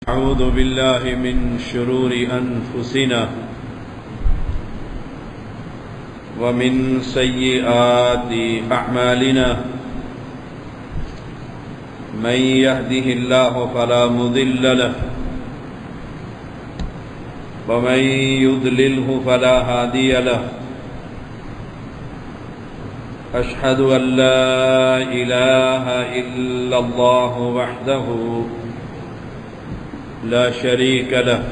أعوذ بالله من شرور أنفسنا ومن سيئات أعمالنا من يهده الله فلا مضل له ومن يضلله فلا هادي له أشهد أن لا إله إلا الله وحده لا شريك له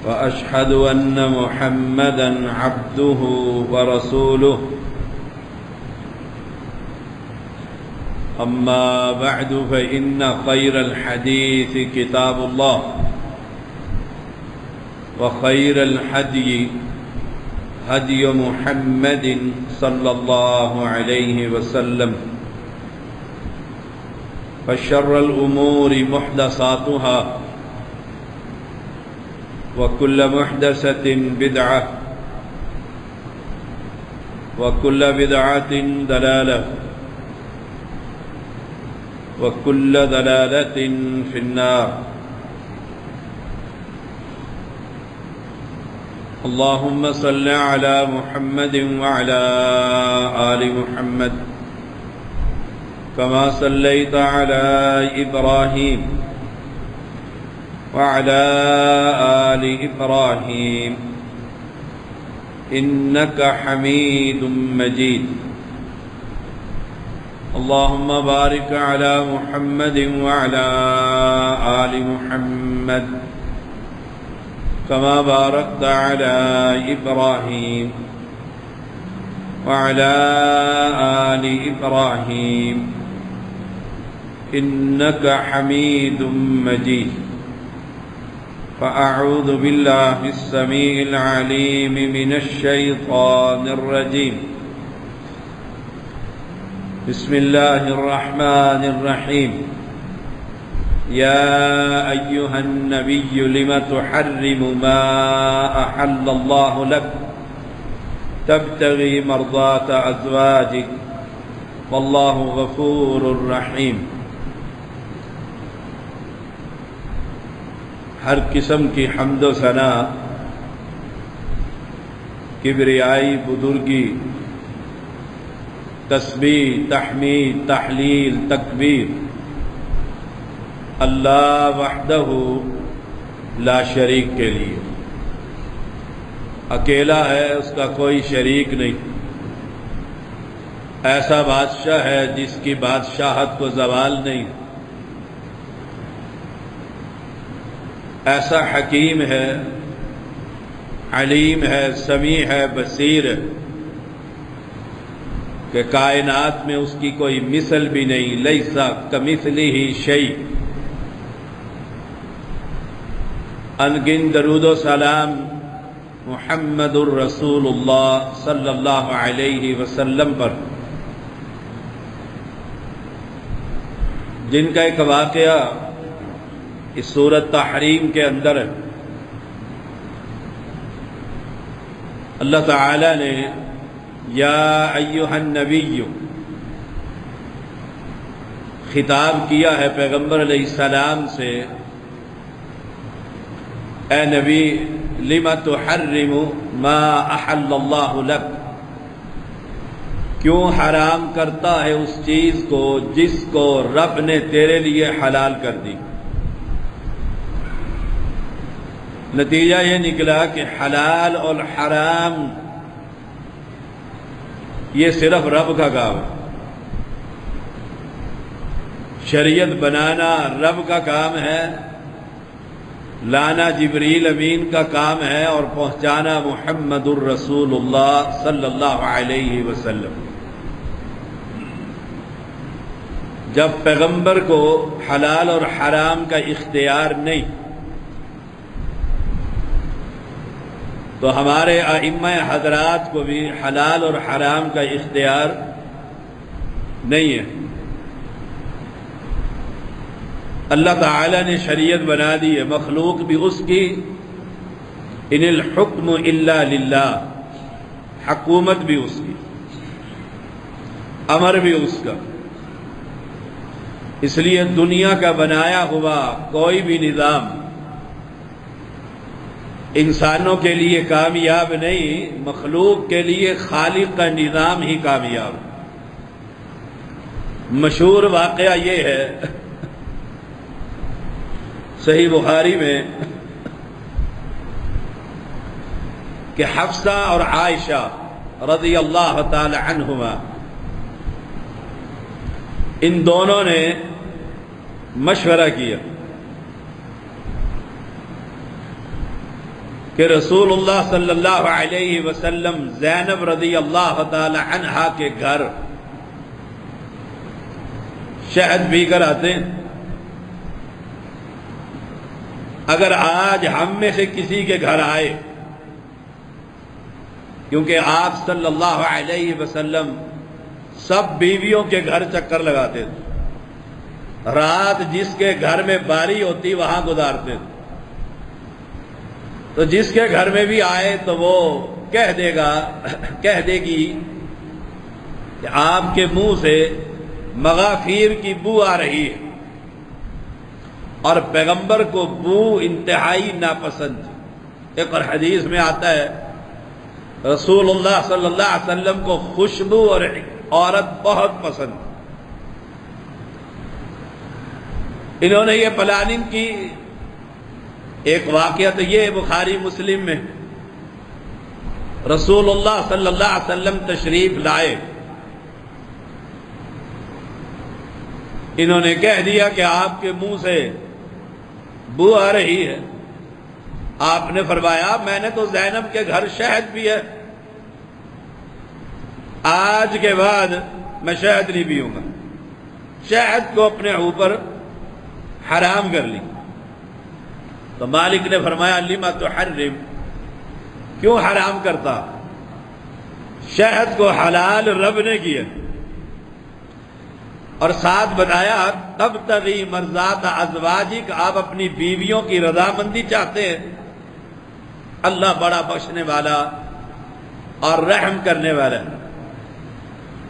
وأشهد أن محمدا عبده ورسوله أما بعد فإن خير الحديث كتاب الله وخير الهدي هدي محمد صلى الله عليه وسلم فشر الأمور محدثاتها وكل محدثة بدعة وكل بدعة ضلالة وكل ضلالة في النار. اللهم صل على محمد وعلى آل محمد كما صليت على إبراهيم وعلى آل إبراهيم إنك حميد مجيد. اللهم بارك على محمد وعلى آل محمد كما باركت على إبراهيم وعلى آل إبراهيم إنك حميد مجيد. فأعوذ بالله السميع العليم من الشيطان الرجيم. بسم الله الرحمن الرحيم. يا أيها النبي لم تحرم ما أحل الله لك تبتغي مرضات أزواجك والله غفور رحيم. ہر قسم کی حمد و ثنا، کبریائی، بزرگی، تسبیح، تحمید، تحلیل، تکبیر اللہ وحدہ لا شریک کے لیے. اکیلا ہے، اس کا کوئی شریک نہیں. ایسا بادشاہ ہے جس کی بادشاہت کو زوال نہیں. ایسا حکیم ہے، علیم ہے، سمیع ہے، بصیر ہے کہ کائنات میں اس کی کوئی مثل بھی نہیں. لیسا کمثلہ شیء. انگن درود و سلام محمد الرسول اللہ صلی اللہ علیہ وسلم پر، جن کا ایک واقعہ اس سورۃ تحریم کے اندر ہے. اللہ تعالی نے یا ایھا النبی خطاب کیا ہے پیغمبر علیہ السلام سے، اے نبی لم تحرم ما احل اللہ لک، کیوں حرام کرتا ہے اس چیز کو جس کو رب نے تیرے لیے حلال کر دی. نتیجہ یہ نکلا کہ حلال اور حرام یہ صرف رب کا کام ہے. شریعت بنانا رب کا کام ہے، لانا جبریل امین کا کام ہے، اور پہنچانا محمد الرسول اللہ صلی اللہ علیہ وسلم. جب پیغمبر کو حلال اور حرام کا اختیار نہیں تو ہمارے ائمہ حضرات کو بھی حلال اور حرام کا اختیار نہیں ہے. اللہ تعالی نے شریعت بنا دی ہے، مخلوق بھی اس کی. ان الحکم الا للہ، حکومت بھی اس کی، امر بھی اس کا. اس لیے دنیا کا بنایا ہوا کوئی بھی نظام انسانوں کے لیے کامیاب نہیں، مخلوق کے لیے خالق کا نظام ہی کامیاب۔ مشہور واقعہ یہ ہے، صحیح بخاری میں، کہ حفصہ اور عائشہ رضی اللہ تعالی عنہما ان دونوں نے مشورہ کیا کہ رسول اللہ صلی اللہ علیہ وسلم زینب رضی اللہ تعالی عنہا کے گھر شہد پی کر آتے ہیں، اگر آج ہم میں سے کسی کے گھر آئے، کیونکہ آپ صلی اللہ علیہ وسلم سب بیویوں کے گھر چکر لگاتے تھے، رات جس کے گھر میں باری ہوتی وہاں گزارتے تھے، تو جس کے گھر میں بھی آئے تو وہ کہہ دے گی کہ آپ کے منہ سے مغافیر کی بو آ رہی ہے، اور پیغمبر کو بو انتہائی ناپسند تھی۔ ایک اور حدیث میں آتا ہے رسول اللہ صلی اللہ علیہ وسلم کو خوشبو اور عورت بہت پسند۔ انہوں نے یہ پلاننگ کی۔ ایک واقعہ تو یہ بخاری مسلم میں، رسول اللہ صلی اللہ علیہ وسلم تشریف لائے، انہوں نے کہہ دیا کہ آپ کے منہ سے بو آ رہی ہے۔ آپ نے فرمایا میں نے تو زینب کے گھر شہد پیا، آج کے بعد میں شہد نہیں پیوں گا، شہد کو اپنے اوپر حرام کر لی۔ تو مالک نے فرمایا لما تحرم، کیوں حرام کرتا؟ شہد کو حلال رب نے کیا، اور ساتھ بتایا تبتغی مرضات ازواجک، آپ اپنی بیویوں کی رضامندی چاہتے ہیں۔ اللہ بڑا بخشنے والا اور رحم کرنے والا ہے۔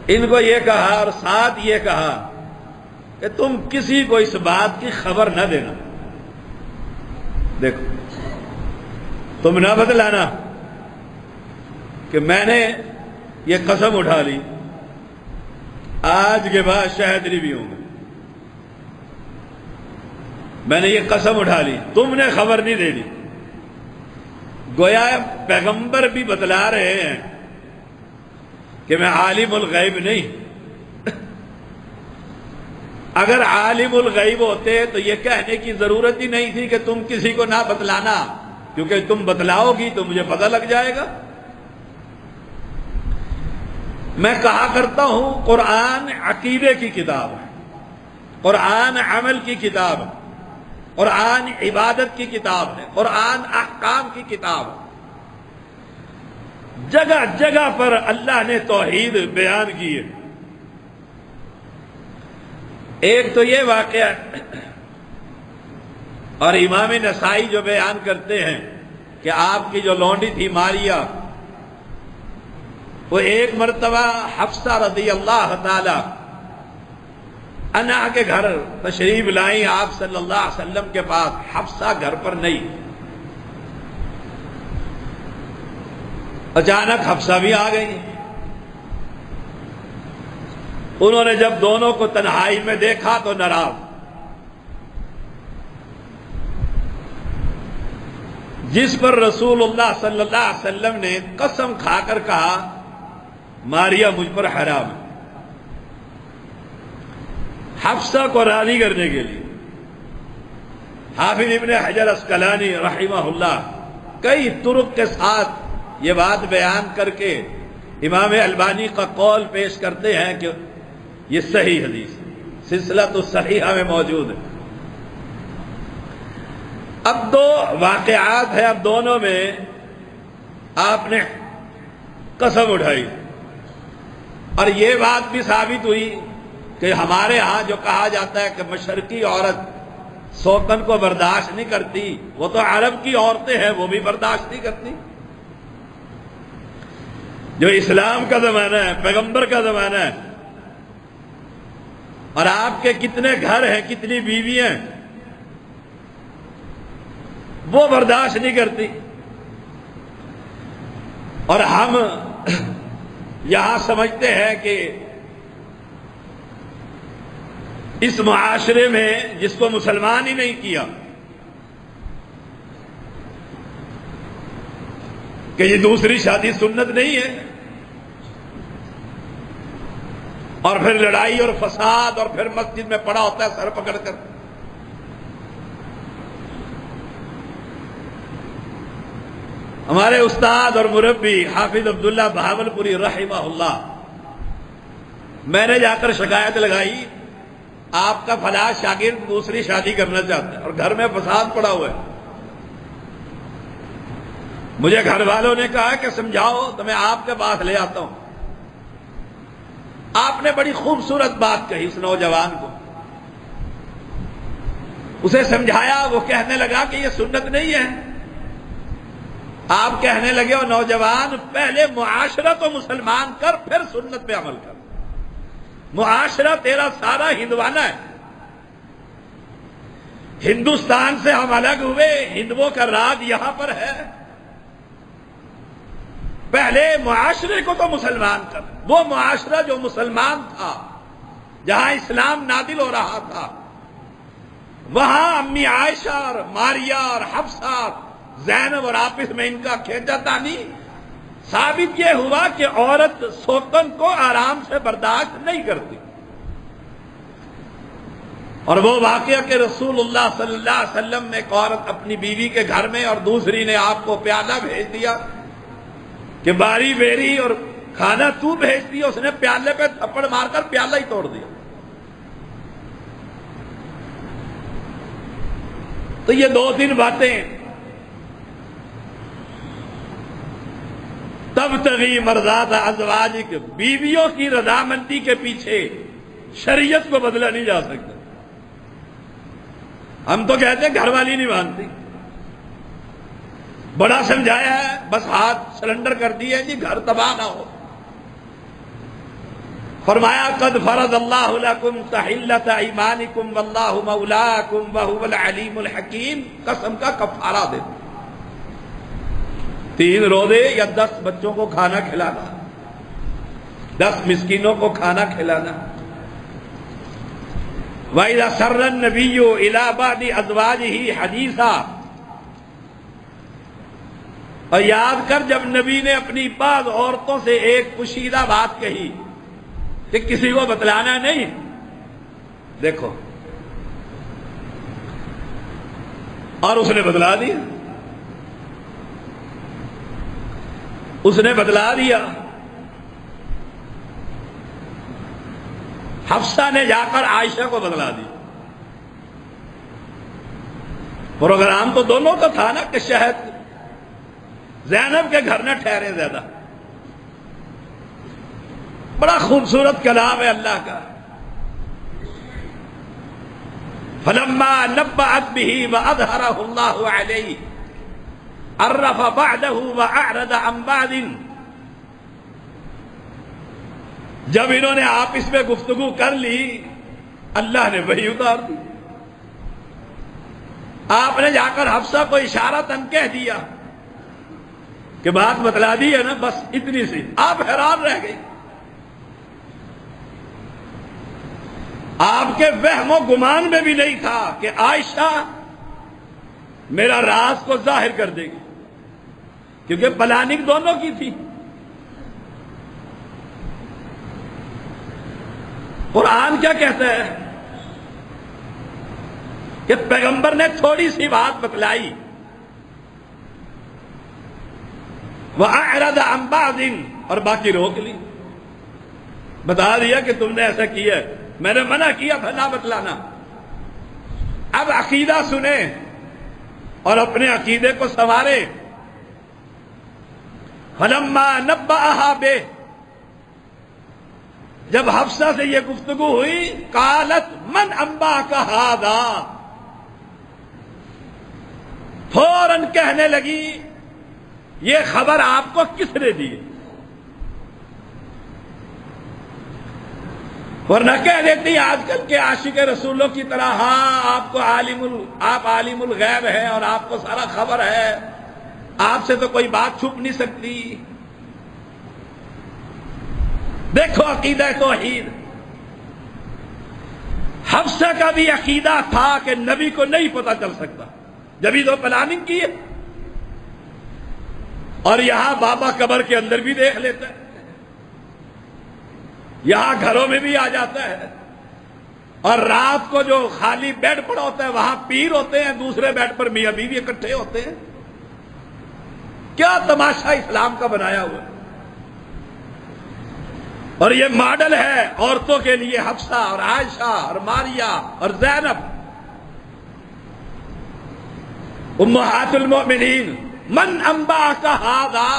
ان کو یہ کہا اور ساتھ یہ کہا کہ تم کسی کو اس بات کی خبر نہ دینا، دیکھو تم نہ بتلانا کہ میں نے یہ قسم اٹھا لی آج کے بعد شہد نہیں پیوں گا، میں نے یہ قسم اٹھا لی، تم نے خبر نہیں دینی۔ گویا پیغمبر بھی بتلا رہے ہیں کہ میں عالم الغیب نہیں۔ اگر عالم الغیب ہوتے تو یہ کہنے کی ضرورت ہی نہیں تھی کہ تم کسی کو نہ بتلانا، کیونکہ تم بتلاؤ گی تو مجھے پتہ لگ جائے گا۔ میں کہا کرتا ہوں قرآن عقیدے کی کتاب ہے، قرآن عمل کی کتاب ہے، قرآن عبادت کی کتاب ہے، قرآن احکام کی کتاب ہے۔ جگہ جگہ پر اللہ نے توحید بیان کی ہے۔ ایک تو یہ واقعہ، اور امام نسائی جو بیان کرتے ہیں کہ آپ کی جو لونڈی تھی ماریہ، وہ ایک مرتبہ حفصہ رضی اللہ تعالی عنہا کے گھر تشریف لائیں آپ صلی اللہ علیہ وسلم کے پاس، حفصہ گھر پر نہیں، اچانک حفصہ بھی آ گئی۔ انہوں نے جب دونوں کو تنہائی میں دیکھا تو ناراض، جس پر رسول اللہ صلی اللہ علیہ وسلم نے قسم کھا کر کہا ماریہ مجھ پر حرام ہے۔ حفصہ کو راضی کرنے کے لیے حافظ ابن حجر عسقلانی رحمہ اللہ کئی طرق کے ساتھ یہ بات بیان کر کے امام البانی کا قول پیش کرتے ہیں کہ یہ صحیح حدیث سلسلۃ الصحیحہ میں موجود ہے۔ اب دو واقعات ہیں، اب دونوں میں آپ نے قسم اٹھائی، اور یہ بات بھی ثابت ہوئی کہ ہمارے ہاں جو کہا جاتا ہے کہ مشرقی عورت سوکن کو برداشت نہیں کرتی، وہ تو عرب کی عورتیں ہیں، وہ بھی برداشت نہیں کرتی۔ جو اسلام کا زمانہ ہے، پیغمبر کا زمانہ ہے، اور آپ کے کتنے گھر ہیں، کتنی بیویاں ہیں، وہ برداشت نہیں کرتی. اور ہم یہاں سمجھتے ہیں کہ اس معاشرے میں جس کو مسلمان ہی نہیں کیا کہ یہ دوسری شادی سنت نہیں ہے، اور پھر لڑائی اور فساد، اور پھر مسجد میں پڑا ہوتا ہے سر پکڑ کر. ہمارے استاد اور مربی حافظ عبداللہ بہاولپوری رحمہ اللہ، میں نے جا کر شکایت لگائی آپ کا فلاں شاگرد دوسری شادی کرنا چاہتا ہے اور گھر میں فساد پڑا ہوا ہے. مجھے گھر والوں نے کہا کہ سمجھاؤ تو میں آپ کے پاس لے آتا ہوں. آپ نے بڑی خوبصورت بات کہی اس نوجوان کو، اسے سمجھایا، وہ کہنے لگا کہ یہ سنت نہیں ہے. آپ کہنے لگے او نوجوان، پہلے معاشرہ تو مسلمان کر، پھر سنت پہ عمل کر. معاشرہ تیرا سارا ہندوانہ ہے. ہندوستان سے ہم الگ ہوئے، ہندوؤں کا راج یہاں پر ہے. پہلے معاشرے کو تو مسلمان کر. وہ معاشرہ جو مسلمان تھا، جہاں اسلام نادل ہو رہا تھا، وہاں امی عائشہ اور ماریہ اور حفصہ، زینب اور آپس میں ان کا کھینچا تانی. ثابت یہ ہوا کہ عورت سوتن کو آرام سے برداشت نہیں کرتی. اور وہ واقعہ کہ رسول اللہ صلی اللہ علیہ وسلم نے ایک عورت اپنی بیوی کے گھر میں، اور دوسری نے آپ کو پیالہ بھیج دیا کہ باری بیری اور کھانا تو بھیج دیا. اس نے پیالے پہ تھپڑ مار کر پیالہ ہی توڑ دیا. تو یہ دو تین باتیں تبتغی مرضات ازواجک، بیویوں کی رضامندی کے پیچھے شریعت کو بدلا نہیں جا سکتا. ہم تو کہتے ہیں گھر والی نہیں مانتی. بڑا سمجھایا ہے، بس ہاتھ سلنڈر کر دیے جی گھر تباہ نہ ہو. فرمایا قد فرض اللہ لکم تحلۃ ایمانکم واللہ مولاکم وہو العلیم الحکیم. قسم کا کفارہ دے، 3 روزے یا 10 بچوں کو کھانا کھلانا، 10 مسکینوں کو کھانا کھلانا. وَإِذَا سَرَّ النَّبِيُّ إِلَىٰ بَعْضِ أَزْوَاجِهِ حَدِيثًا، اور یاد کر جب نبی نے اپنی بعض عورتوں سے ایک پوشیدہ بات کہی کہ کسی کو بتلانا نہیں. دیکھو، اور اس نے بتلا دیا، اس نے بتلا دیا. حفصہ نے جا کر عائشہ کو بتلا دی. پروگرام تو دونوں کا تھا نا کہ شہد زینب کے گھر نہ ٹھہرے زیادہ. بڑا خوبصورت کلام ہے اللہ کا. فلما نبأت به وأظهره الله عليه عرف بعده وأعرض عن بعد. جب انہوں نے آپس میں گفتگو کر لی، اللہ نے وحی اتار دی. آپ نے جا کر حفصہ کو اشارتاً کہہ دیا کہ بات بتلا دی ہے نا، بس اتنی سی. آپ حیران رہ گئی. آپ کے وہم و گمان میں بھی نہیں تھا کہ عائشہ میرا راز کو ظاہر کر دے گی، کیونکہ پلاننگ دونوں کی تھی. قرآن کیا کہتا ہے کہ پیغمبر نے تھوڑی سی بات بتلائی، وَأَعْرَضَ عَنْ بَعْضٍ، اور باقی روک لی. بتا دیا کہ تم نے ایسا کیا ہے، میں نے منع کیا تھا نہ بتلانا. اب عقیدہ سنیں اور اپنے عقیدے کو سنوارے. فَلَمَّا نَبَّأَهَا بِهِ، جب حفصہ سے یہ گفتگو ہوئی، قالت من انباک ھذا، فوراً کہنے لگی یہ خبر آپ کو کس نے دی؟ ورنہ کہہ دیتی آج کل کے عاشق رسولوں کی طرح، ہاں آپ عالم الغیب ہے اور آپ کو سارا خبر ہے، آپ سے تو کوئی بات چھپ نہیں سکتی۔ دیکھو عقیدہ توحید، حفصہ کا بھی عقیدہ تھا کہ نبی کو نہیں پتہ چل سکتا، جبھی تو پلاننگ کی ہے، اور یہاں بابا قبر کے اندر بھی دیکھ لیتا ہے، یہاں گھروں میں بھی آ جاتا ہے، اور رات کو جو خالی بیڈ پڑا ہوتا ہے وہاں پیر ہوتے ہیں، دوسرے بیڈ پر میاں بیوی اکٹھے ہوتے ہیں۔ کیا تماشا اسلام کا بنایا ہوا ہے، اور یہ ماڈل ہے عورتوں کے لیے، حفصہ اور عائشہ اور ماریہ اور زینب امہات المؤمنین۔ من انباک ھذا،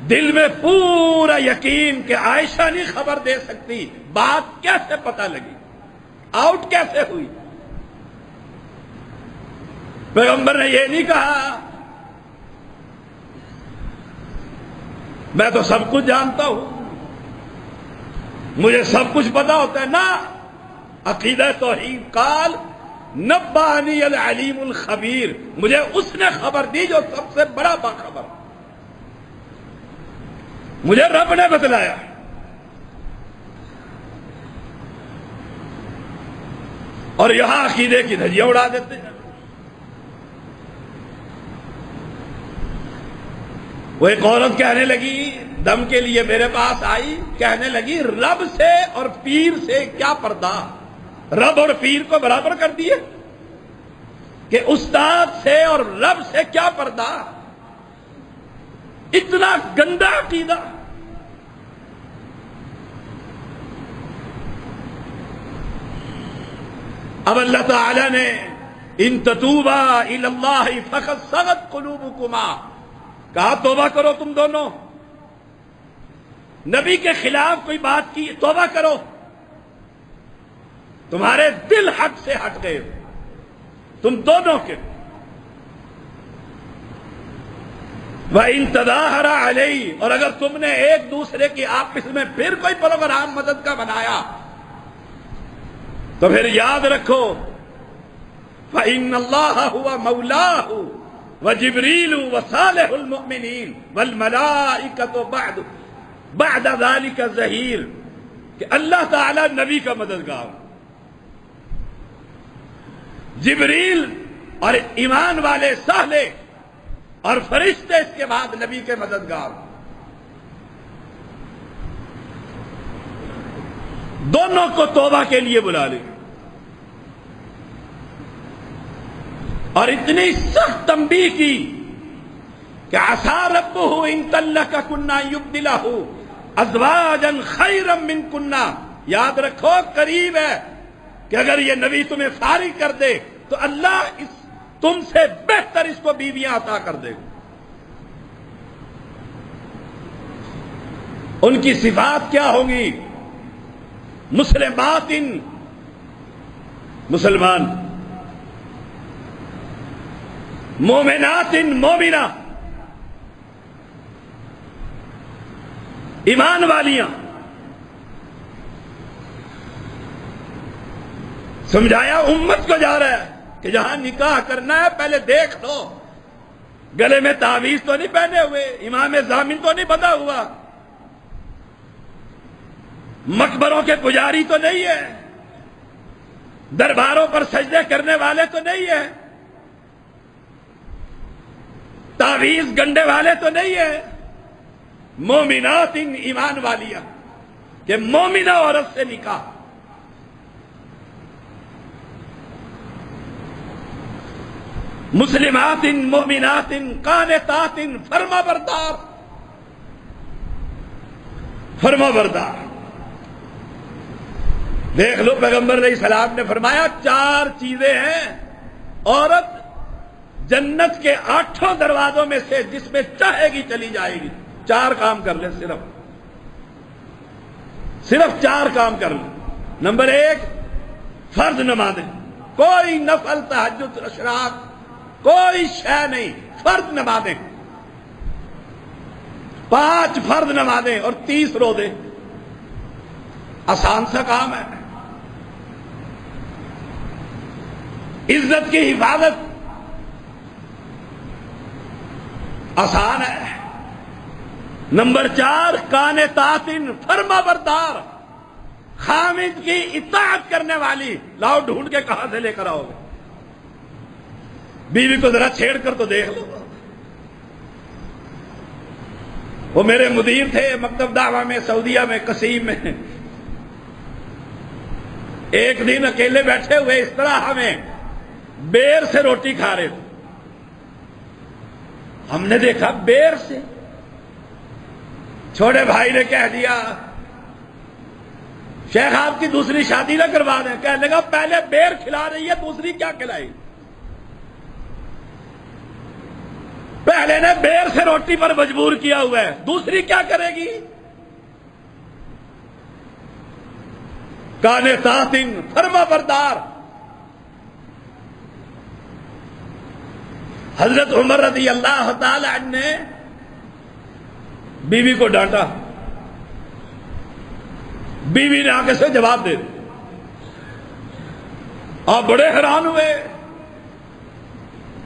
دل میں پورا یقین کہ عائشہ نہیں خبر دے سکتی، بات کیسے پتہ لگی، آؤٹ کیسے ہوئی؟ پیغمبر نے یہ نہیں کہا میں تو سب کچھ جانتا ہوں، مجھے سب کچھ پتا ہوتا ہے، نہ، عقیدہ توحید قال نبانی العلیم الخبیر، مجھے اس نے خبر دی جو سب سے بڑا باخبر، مجھے رب نے بتلایا۔ اور یہاں عقیدے کی دھجیاں اڑا دیتے ہیں۔ وہ ایک عورت کہنے لگی دم کے لیے میرے پاس آئی، کہنے لگی رب سے اور پیر سے کیا پردہ، رب اور پیر کو برابر کر دیے کہ استاد سے اور رب سے کیا پردہ، اتنا گندا عقیدہ۔ اب اللہ تعالی نے ان تتوبا الی اللہ فقد صغت قلوبکما، کہا توبہ کرو تم دونوں، نبی کے خلاف کوئی بات کی توبہ کرو، تمہارے دل حق سے ہٹ گئے تم دونوں کے۔ وَإِن تَظَاهَرَ عَلَيْهِ، اور اگر تم نے ایک دوسرے کی آپس میں پھر کوئی پروگرام مدد کا بنایا تو پھر یاد رکھو فَإِنَّ اللَّهَ هُوَ مَوْلَاهُ وَجِبْرِيلُ وَصَالِحُ الْمُؤْمِنِينَ وَالْمَلَائِكَةُ بَعْدَ ذَلِكَ ظَهِيرٌ، کہ اللہ تعالی نبی کا مددگار، جبریل اور ایمان والے صالح اور فرشتے اس کے بعد نبی کے مددگار، دونوں کو توبہ کے لیے بلا لے۔ اور اتنی سخت تنبیہ کی کہ عسیٰ ربہ ان طلقکن یبدلہ ازواجا خیرا منکن، یاد رکھو قریب ہے کہ اگر یہ نبی تمہیں فارغ کر دے تو اللہ تم سے بہتر اس کو بیویاں عطا کر دے گا۔ ان کی صفات کیا ہوں گی؟ مسلمات، مسلمان، مومنات، مومنہ، ایمان والیاں۔ سمجھایا امت کو جا رہا ہے کہ جہاں نکاح کرنا ہے پہلے دیکھ لو، گلے میں تعویذ تو نہیں پہنے ہوئے، امام ضامن تو نہیں بندھا ہوا، مقبروں کے پجاری تو نہیں ہے، درباروں پر سجدے کرنے والے تو نہیں ہے، تعویذ گنڈے والے تو نہیں ہے، مومنات ایمان والیاں، کہ مومنہ عورت سے نکاح۔ مسلمات، مومنات، قانتات، فرما بردار، فرما بردار۔ دیکھ لو پیغمبر علیہ السلام نے فرمایا 4 چیزیں ہیں، عورت جنت کے 8 دروازوں میں سے جس میں چاہے گی چلی جائے گی، 4 کام کر لیں، صرف 4 کام کر لیں۔ نمبر 1، فرض نمازیں، کوئی نفل تہجد اشراق کوئی شے نہیں، فرض نمازیں، 5 فرض نمازیں اور 30 روزے۔ آسان سا کام ہے. عزت کی حفاظت آسان ہے. نمبر 4 قانتات فرما بردار، خامد کی اطاعت کرنے والی. لاؤ ڈھونڈ کے کہاں سے لے کر آؤ گے؟ بیوی کو ذرا چھیڑ کر تو دیکھ لو. وہ میرے مدیر تھے مکتب دعویٰ میں سعودیہ میں قصیم میں. ایک دن اکیلے بیٹھے ہوئے اس طرح ہمیں بیر سے روٹی کھا رہے تھے. ہم نے دیکھا بیر سے. چھوٹے بھائی نے کہہ دیا شیخ آپ کی دوسری شادی نہ کروا دیں. کہنے لگا پہلے بیر کھلا رہی ہے دوسری کیا کھلائی؟ پہلے نے بیر سے روٹی پر مجبور کیا ہوا ہے، دوسری کیا کرے گی؟ قانتات فرما بردار. حضرت عمر رضی اللہ تعالی عنہ نے بیوی کو ڈانٹا. بیوی نے آگے سے جواب دے دیا. آپ بڑے حیران ہوئے.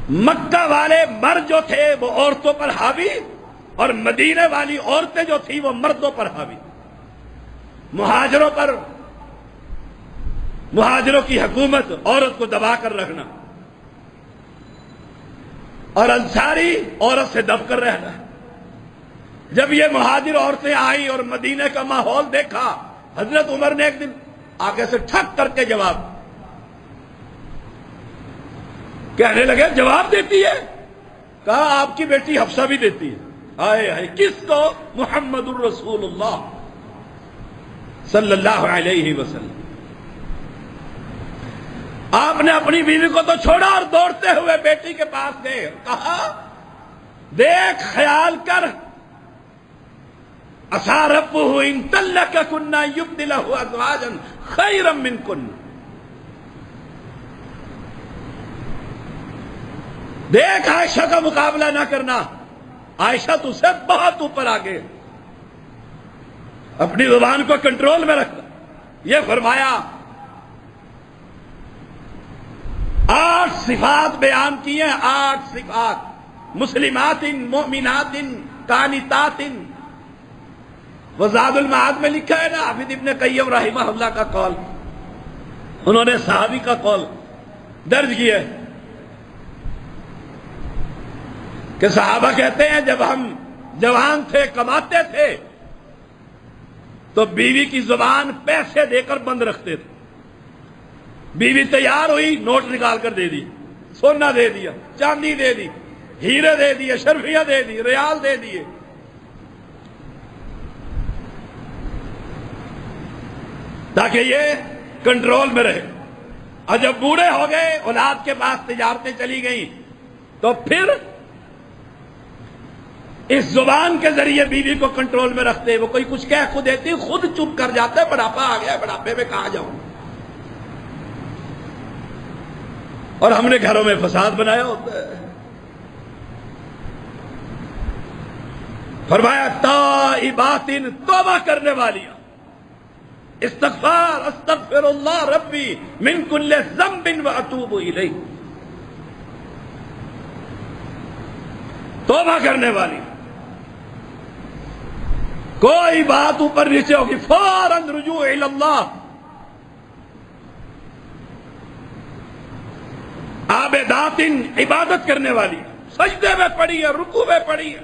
مکہ والے مرد جو تھے وہ عورتوں پر حاوی، اور مدینے والی عورتیں جو تھیں وہ مردوں پر حاوی. مہاجروں پر، مہاجروں کی حکومت عورت کو دبا کر رکھنا، اور انصاری عورت سے دب کر رہنا. جب یہ مہاجر عورتیں آئیں اور مدینے کا ماحول دیکھا، حضرت عمر نے ایک دن آگے سے ٹھک کر کے جواب کہنے لگے جواب دیتی ہے. کہا آپ کی بیٹی حفصہ بھی دیتی ہے. آئے ہائے، کس کو؟ محمد الرسول اللہ صلی اللہ علیہ وسلم. آپ نے اپنی بیوی کو تو چھوڑا اور دوڑتے ہوئے بیٹی کے پاس گئے. کہا دیکھ، خیال کر، عسى ربه ان طلقكن يبدله ازواجا خيرا منكن. دیکھ، عائشہ کا مقابلہ نہ کرنا. عائشہ تجھ سے بہت اوپر آگے. اپنی زبان کو کنٹرول میں رکھنا. یہ فرمایا 8 صفات بیان کی ہیں. 8 صفات، مسلمات، مؤمنات، قانتات. وہ زاد المعاد میں لکھا ہے نا، حافظ ابن قیم رحمہ اللہ کا قول، انہوں نے صحابی کا قول درج کیا ہے کہ صحابہ کہتے ہیں جب ہم جوان تھے، کماتے تھے، تو بیوی کی زبان پیسے دے کر بند رکھتے تھے. بیوی تیار ہوئی، نوٹ نکال کر دے دی، سونا دے دیا، چاندی دے دی، ہیرے دے دیے، شرفیاں دے دی، ریال دے دیے. تاکہ یہ کنٹرول میں رہے. اور جب بوڑھے ہو گئے، اولاد کے پاس تجارتیں چلی گئیں، تو پھر اس زبان کے ذریعے بیوی کو کنٹرول میں رکھتے. وہ کوئی کچھ کہہ خود دیتی، خود چپ کر جاتے. بڑھاپا آ گیا، بڑھاپے میں کہاں جاؤں. اور ہم نے گھروں میں فساد بنایا ہوتا ہے. فرمایا تائبات، توبہ کرنے والی، استغفار، استغفر اللہ ربی من کل ذنب واتوب الیہ، توبہ کرنے والی. کوئی بات اوپر نیچے ہوگی فوراً رجوع الی اللہ. عابدات، عبادت کرنے والی، سجدے میں پڑی ہے، رکوع میں پڑی ہے،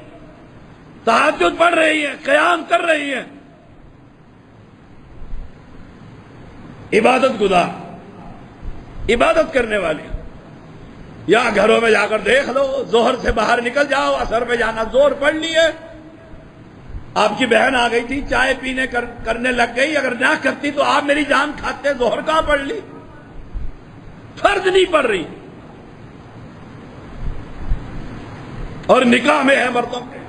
تہجد پڑھ رہی ہے، قیام کر رہی ہے. عبادت گزار، عبادت کرنے والی. یا گھروں میں جا کر دیکھ لو، ظہر سے باہر نکل جاؤ، عصر میں جانا زور پڑھ لیے. آپ کی بہن آ گئی تھی، چائے پینے کرنے لگ گئی، اگر نہ کرتی تو آپ میری جان کھاتے. ظہر کہاں پڑھ لی؟ فرض نہیں پڑھ رہی. اور نکاح میں ہے مردوں کے،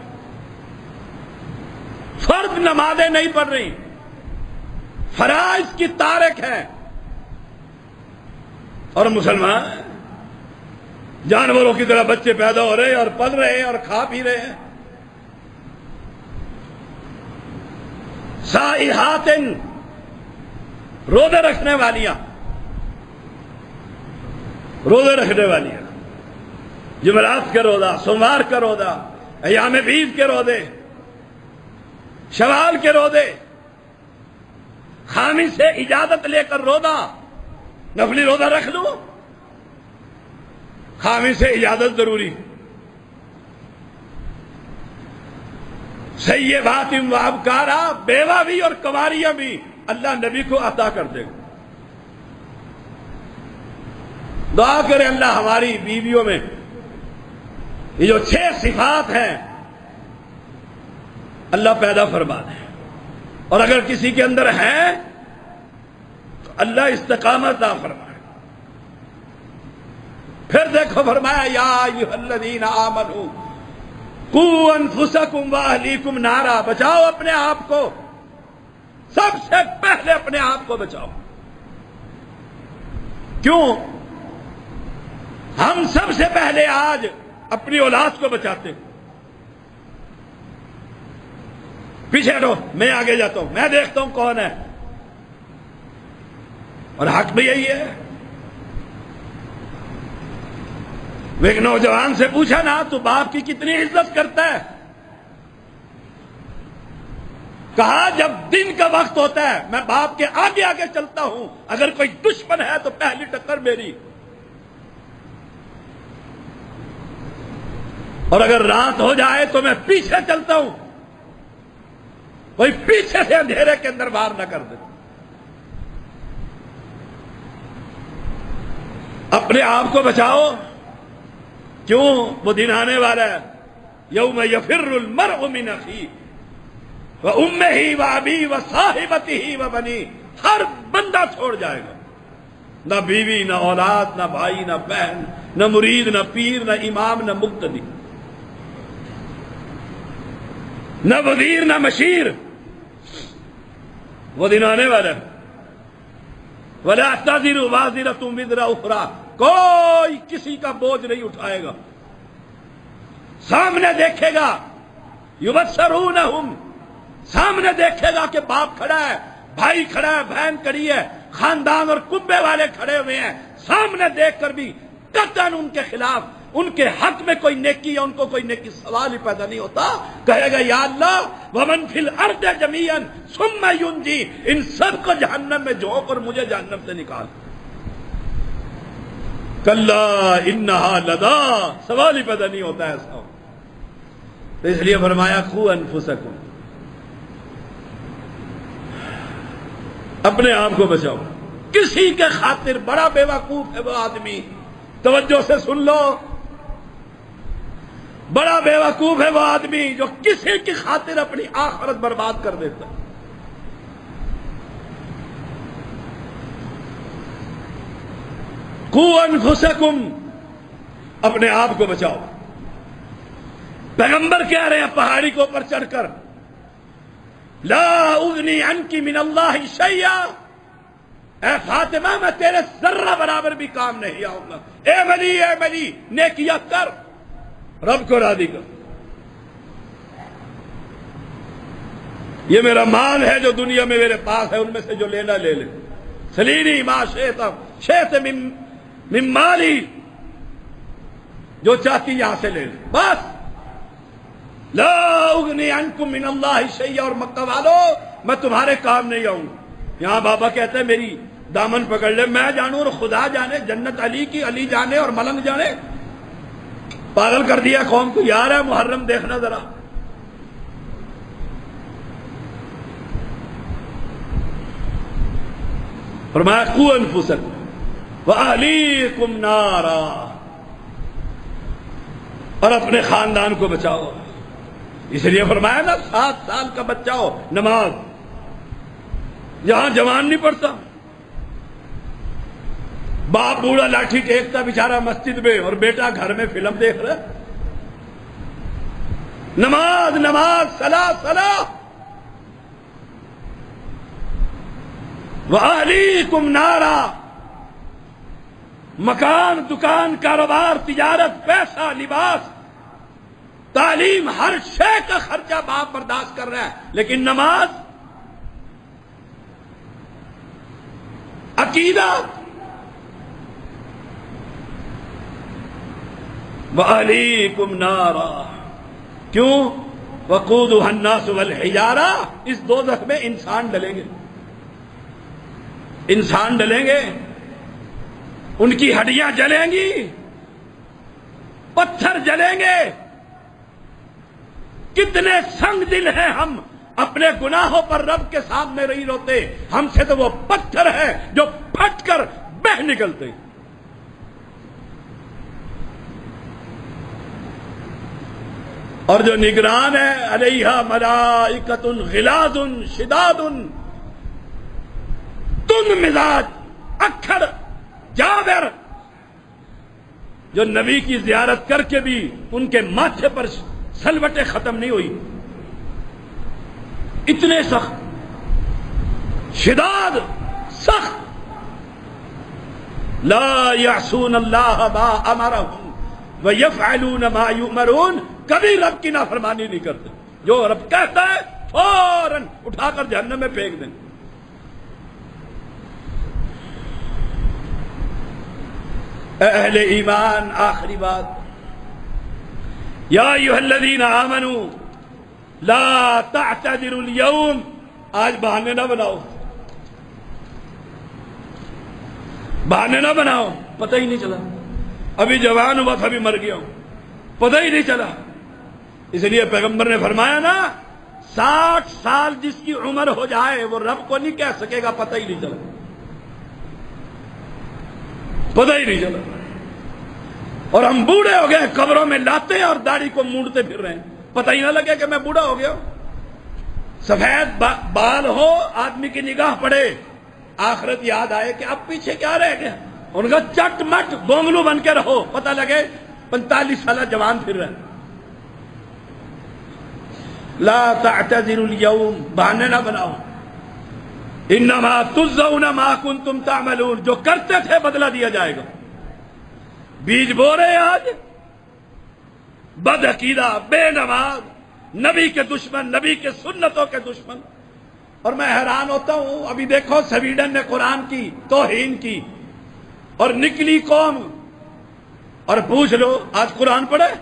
فرض نمازیں نہیں پڑھ رہی، فرائض کی تارک ہے. اور مسلمان جانوروں کی طرح بچے پیدا ہو رہے ہیں اور پل رہے ہیں اور کھا پی رہے ہیں. سائحات، روزے رکھنے والیاں، روزے رکھنے والیاں، جمعرات کے روزہ، سوموار کا روزہ، ایام بیض کے روزے، شوال کے روزے، خامی سے اجازت لے کر روزہ، نفلی روزہ رکھ لو، خامی سے اجازت ضروری۔ سیبات و ابکارا، بیوہ بھی اور کنواریاں بھی اللہ نبی کو عطا کر دے گا۔ دعا کرے اللہ ہماری بیویوں میں یہ جو 6 صفات ہیں اللہ پیدا فرما دے، اور اگر کسی کے اندر ہے تو اللہ استقامت عطا فرمائے۔ پھر دیکھو فرمایا یا ایھا الذین آمنوا قوا انفسکم واہلیکم نارا، بچاؤ اپنے آپ کو، سب سے پہلے اپنے آپ کو بچاؤ۔ کیوں؟ ہم سب سے پہلے آج اپنی اولاد کو بچاتے ہیں۔ پیچھے ہٹو، میں آگے جاتا ہوں، میں دیکھتا ہوں کون ہے، اور حق بھی یہی ہے۔ وہ ایک نوجوان سے پوچھا نا تو باپ کی کتنی عزت کرتا ہے؟ کہا جب دن کا وقت ہوتا ہے میں باپ کے آگے آگے چلتا ہوں، اگر کوئی دشمن ہے تو پہلی ٹکر میری، اور اگر رات ہو جائے تو میں پیچھے چلتا ہوں، کوئی پیچھے سے اندھیرے کے اندر وار نہ کر دے۔ اپنے آپ کو بچاؤ، کیوں؟ وہ دن آنے والا ہے یوم یفر المرء من اخیہ وامہ وابیہ وصاحبتہ وبنیہ، ہر بندہ چھوڑ جائے گا، نہ بیوی، نہ اولاد، نہ بھائی، نہ بہن، نہ مرید، نہ پیر، نہ امام، نہ مقتدی، نہ وزیر، نہ مشیر۔ وہ دن آنے والا ہے وَلَا تَزِرُ وَازِرَةٌ وِزْرَ أُخْرَىٰ، کوئی کسی کا بوجھ نہیں اٹھائے گا۔ سامنے دیکھے گا یبصرونہم، سامنے دیکھے گا کہ باپ کھڑا ہے، بھائی کھڑا ہے، بہن کھڑی ہے، خاندان اور کنبے والے کھڑے ہوئے ہیں، سامنے دیکھ کر بھی قطعاً ان کے خلاف، ان کے حق میں کوئی نیکی یا ان کو کوئی نیکی سوال ہی پیدا نہیں ہوتا۔ کہے گا یا اللہ ومن فی الارض جمیعا ثم ینجی، ان سب کو جہنم میں جھونک اور مجھے جہنم سے نکال۔ کلا انہا لظی، سوال ہی پیدا نہیں ہوتا ایسا۔ تو اس لیے فرمایا قوا انفسکم، اپنے آپ کو بچاؤ۔ کسی کے خاطر، بڑا بے وقوف ہے وہ آدمی، توجہ سے سن لو، بڑا بے وقوف ہے وہ آدمی جو کسی کی خاطر اپنی آخرت برباد کر دیتا ہے۔ قوا انفسکم، اپنے آپ کو بچاؤ۔ پیغمبر کہہ رہے ہیں پہاڑی کے اوپر چڑھ کر لا اغنی عنک من اللہ شیئا، اے فاطمہ میں تیرے ذرہ برابر بھی کام نہیں آؤں گا، اے ولی نیکیاں کر، رب کو راضی کر۔ یہ میرا مال ہے جو دنیا میں میرے پاس ہے، ان میں سے جو لینا لے لے، سلینی ما شئت من مالی، جو چاہتی یہاں سے لے لے، بس۔ لا اغنی عنکم من اللہ شیئا، اور مکہ والو میں تمہارے کام نہیں آؤں گا۔ یہاں بابا کہتے ہیں میری دامن پکڑ لے، میں جانوں اور خدا جانے، جنت علی کی، علی جانے اور ملنگ جانے۔ پاگل کر دیا قوم کو۔ یار ہے محرم دیکھنا ذرا، فرمایا قوا انفسکم واہلیکم نارا، اور اپنے خاندان کو بچاؤ۔ اس لیے فرمایا نا 7 سال کا بچہ ہو نماز، یہاں جوان نہیں پڑھتا، باپ بوڑھا لاٹھی ٹیکتا بیچارہ مسجد میں، اور بیٹا گھر میں فلم دیکھ رہا۔ نماز نماز، صلاۃ صلاۃ۔ وَأَهْلِيكُمْ نَارًا، مکان، دکان، کاروبار، تجارت، پیسہ، لباس، تعلیم، ہر شے کا خرچہ باپ برداشت کر رہا ہے، لیکن نماز عقیدہ وَعَلَيْكُمْ نَارًا، کیوں؟ وَقُودُهَا النَّاسُ وَالْحِجَارَةُ، اس دوزخ میں انسان ڈلیں گے، انسان ڈلیں گے، ان کی ہڈیاں جلیں گی، پتھر جلیں گے۔ کتنے سنگ دل ہیں ہم، اپنے گناہوں پر رب کے سامنے نہیں روتے، ہم سے تو وہ پتھر ہے جو پھٹ کر بہہ نکلتے۔ اور جو نگران ہے، علیہا ملائکۃ غلاظ شداد، تند مزاج، اکھڑ جابر، جو نبی کی زیارت کر کے بھی ان کے ماتھے پر سلوٹیں ختم نہیں ہوئی، اتنے سخت، شداد، سخت، لا یعصون اللہ ما امرہم ویفعلون ما یؤمرون، کبھی رب کی نافرمانی نہیں کرتے، جو رب کہتا ہے فوراً اٹھا کر جہنم میں پھینک دیں۔ اہل ایمان، آخری بات، یا ایھا الذین آمنوا لا تعتذروا اليوم، آج بہانے نہ بناؤ، بہانے نہ بناؤ، پتہ ہی نہیں چلا، ابھی جوان ہوا تھا، ابھی مر گیا ہوں، پتہ ہی نہیں چلا۔ اس لیے پیغمبر نے فرمایا نا، 60 سال جس کی عمر ہو جائے وہ رب کو نہیں کہہ سکے گا پتہ ہی نہیں چلا، پتہ ہی نہیں چلا۔ اور ہم بوڑھے ہو گئے، قبروں میں لاتے ہیں اور داڑھی کو مونڈتے پھر رہے ہیں، پتہ ہی نہ لگے کہ میں بوڑھا ہو گیا ہوں۔ سفید بال ہو، آدمی کی نگاہ پڑے، آخرت یاد آئے کہ اب پیچھے کیا رہ گیا، ان کا چٹ مٹ بونگلو بن کے رہو، پتہ لگے 45 سالہ جوان پھر رہے۔ لا تعتذروا اليوم، بہانے نہ بناؤ، انما تجزون ما کنتم تعملون، جو کرتے تھے بدلہ دیا جائے گا۔ بیج بو رہے آج، بد عقیدہ، بے نماز، نبی کے دشمن، نبی کے سنتوں کے دشمن۔ اور میں حیران ہوتا ہوں، ابھی دیکھو سویڈن نے قرآن کی توہین کی اور نکلی قوم، اور پوچھ لو آج قرآن پڑھے؟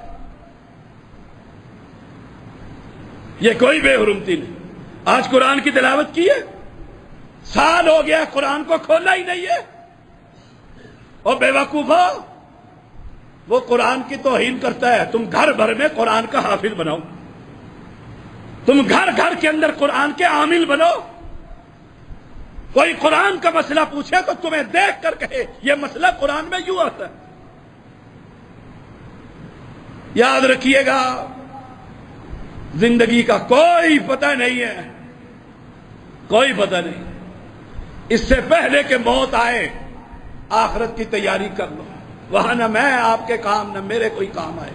یہ کوئی بے حرمتی نہیں، آج قرآن کی تلاوت کی ہے؟ سال ہو گیا قرآن کو کھولا ہی نہیں ہے۔ اور بے وقوفو، وہ قرآن کی توہین کرتا ہے، تم گھر بھر میں قرآن کا حافظ بناؤ، تم گھر گھر کے اندر قرآن کے عامل بنو، کوئی قرآن کا مسئلہ پوچھے تو تمہیں دیکھ کر کہے یہ مسئلہ قرآن میں یوں آتا ہے۔ یاد رکھیے گا، زندگی کا کوئی پتہ نہیں ہے، کوئی پتہ نہیں، اس سے پہلے کہ موت آئے آخرت کی تیاری کر لو، وہاں نہ میں آپ کے کام نہ میرے کوئی کام آئے۔